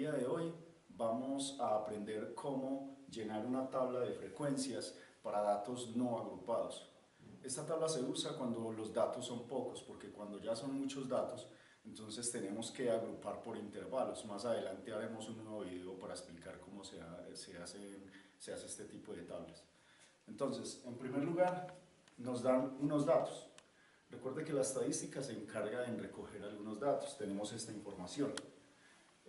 día de hoy vamos a aprender cómo llenar una tabla de frecuencias para datos no agrupados. Esta tabla se usa cuando los datos son pocos, porque cuando ya son muchos datos, entonces tenemos que agrupar por intervalos. Más adelante haremos un nuevo video para explicar cómo se hace este tipo de tablas. Entonces, en primer lugar, nos dan unos datos. Recuerde que la estadística se encarga en recoger algunos datos. Tenemos esta información.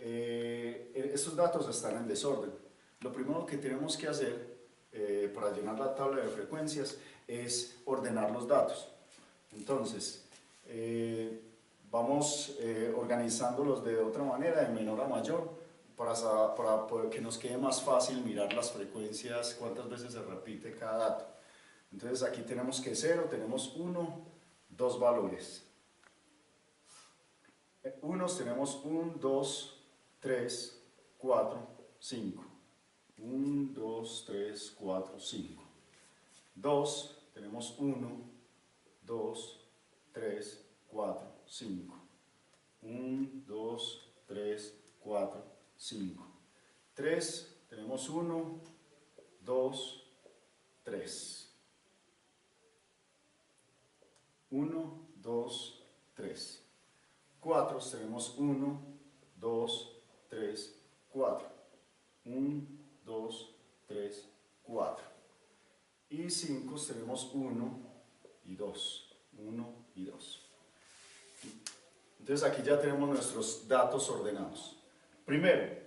Estos datos están en desorden. Lo primero que tenemos que hacer para llenar la tabla de frecuencias es ordenar los datos. Entonces, vamos organizándolos de otra manera, de menor a mayor, para que nos quede más fácil mirar las frecuencias, cuántas veces se repite cada dato. Entonces aquí tenemos que 0, tenemos 1, 2 valores. Unos tenemos 1, 2, 3, 4, 5. 1, 2, 3, 4, 5. 2, tenemos 1, 2, 3, 4, 5. 1, 2, 3, 4, 5. 3, tenemos 1, 2, 3. 1, 2, 3. 4 tenemos 1, 2, 3, 4. 1, 2, 3, 4. Y 5 tenemos 1 y 2. 1 y 2. Entonces aquí ya tenemos nuestros datos ordenados. Primero,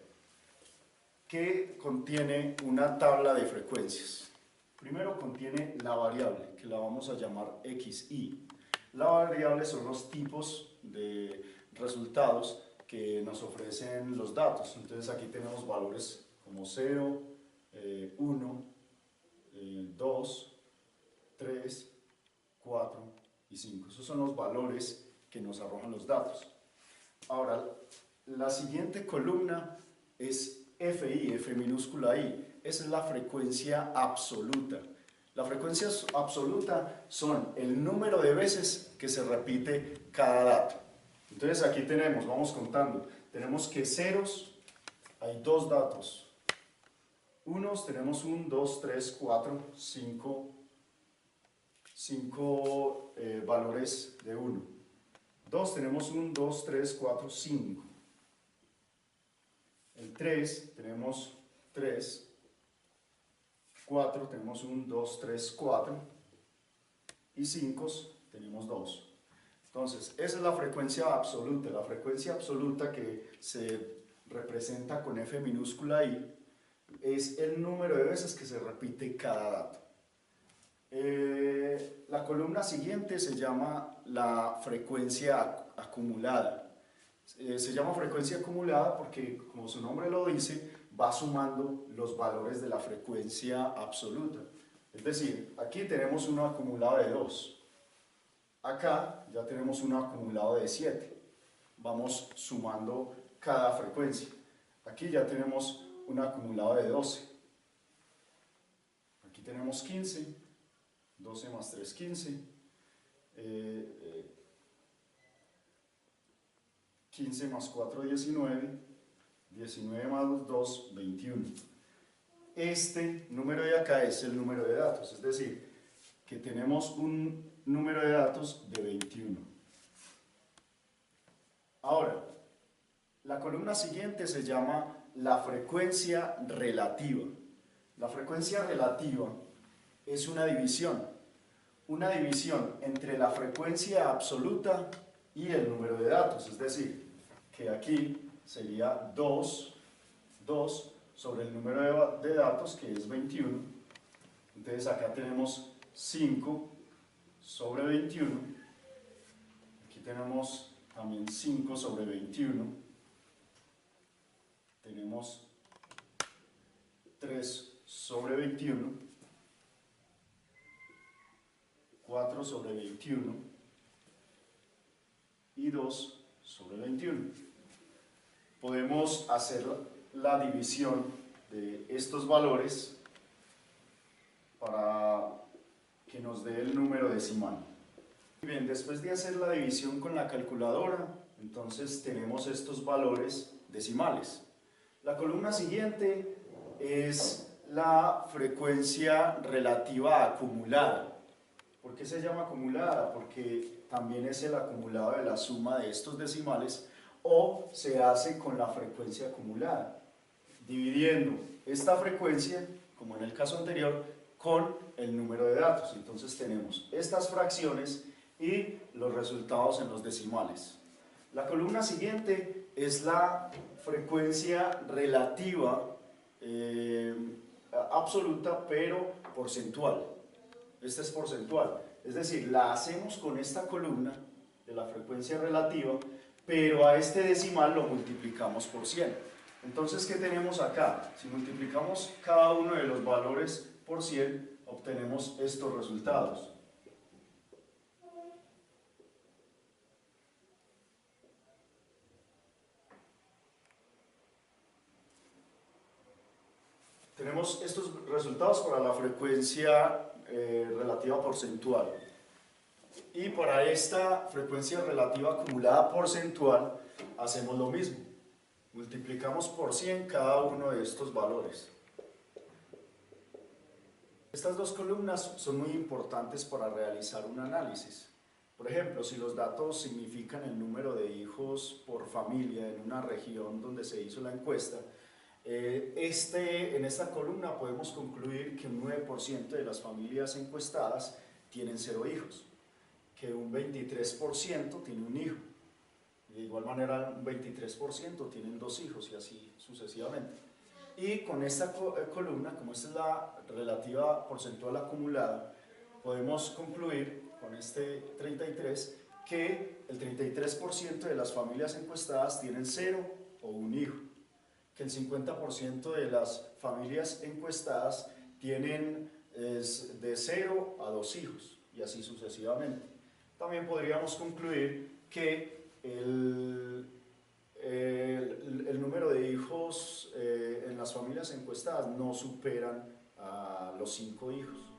¿qué contiene una tabla de frecuencias? Primero contiene la variable, que la vamos a llamar xi. La variable son los tipos de resultados que nos ofrecen los datos. Entonces aquí tenemos valores como 0, 1, 2, 3, 4 y 5. Esos son los valores que nos arrojan los datos. Ahora, la siguiente columna es FI, F minúscula I. Esa es la frecuencia absoluta. La frecuencia absoluta son el número de veces que se repite cada dato. Entonces aquí tenemos, vamos contando, tenemos que ceros, hay dos datos. Unos tenemos 1, 2, 3, 4, 5 valores de 1. 2 tenemos 1, 2, 3, 4, 5. El 3 tenemos 3. 4 tenemos 1, 2, 3, 4. Y 5 tenemos 2. Entonces, esa es la frecuencia absoluta. La frecuencia absoluta que se representa con F minúscula I es el número de veces que se repite cada dato. La columna siguiente se llama la frecuencia acumulada. Se llama frecuencia acumulada porque, como su nombre lo dice, va sumando los valores de la frecuencia absoluta. Es decir, aquí tenemos uno acumulado de 2. Acá ya tenemos uno acumulado de 7. Vamos sumando cada frecuencia. Aquí ya tenemos un acumulado de 12. Aquí tenemos 15. 12 más 3, 15. 15 más 4, 19. 19 más 2, 21. Este número de acá es el número de datos, es decir, que tenemos un número de datos de 21. Ahora, la columna siguiente se llama la frecuencia relativa. La frecuencia relativa es una división entre la frecuencia absoluta y el número de datos, es decir, que aquí sería 2 sobre el número de datos, que es 21. Entonces acá tenemos 5 sobre 21. Aquí tenemos también 5 sobre 21. Tenemos 3 sobre 21. 4 sobre 21. Y 2 sobre 21. Podemos hacer la división de estos valores para que nos dé el número decimal. Bien, después de hacer la división con la calculadora, entonces tenemos estos valores decimales. La columna siguiente es la frecuencia relativa acumulada. ¿Por qué se llama acumulada? Porque también es el acumulado de la suma de estos decimales, o se hace con la frecuencia acumulada, dividiendo esta frecuencia, como en el caso anterior, con el número de datos. Entonces tenemos estas fracciones y los resultados en los decimales. La columna siguiente es la frecuencia relativa absoluta, pero porcentual. Esta es porcentual, es decir, la hacemos con esta columna de la frecuencia relativa, pero a este decimal lo multiplicamos por 100. Entonces, ¿qué tenemos acá? Si multiplicamos cada uno de los valores por 100, obtenemos estos resultados. Tenemos estos resultados para la frecuencia relativa porcentual. Y para esta frecuencia relativa acumulada porcentual hacemos lo mismo. Multiplicamos por 100 cada uno de estos valores. Estas dos columnas son muy importantes para realizar un análisis. Por ejemplo, si los datos significan el número de hijos por familia en una región donde se hizo la encuesta, en esta columna podemos concluir que un 9% de las familias encuestadas tienen 0 hijos, que un 23% tiene un hijo, de igual manera un 23% tienen 2 hijos y así sucesivamente. Y con esta columna, como esta es la relativa porcentual acumulada, podemos concluir con este 33 que el 33% de las familias encuestadas tienen 0 o un hijo, que el 50% de las familias encuestadas tienen de 0 a 2 hijos y así sucesivamente. También podríamos concluir que el número de hijos en las familias encuestadas no superan a los 5 hijos.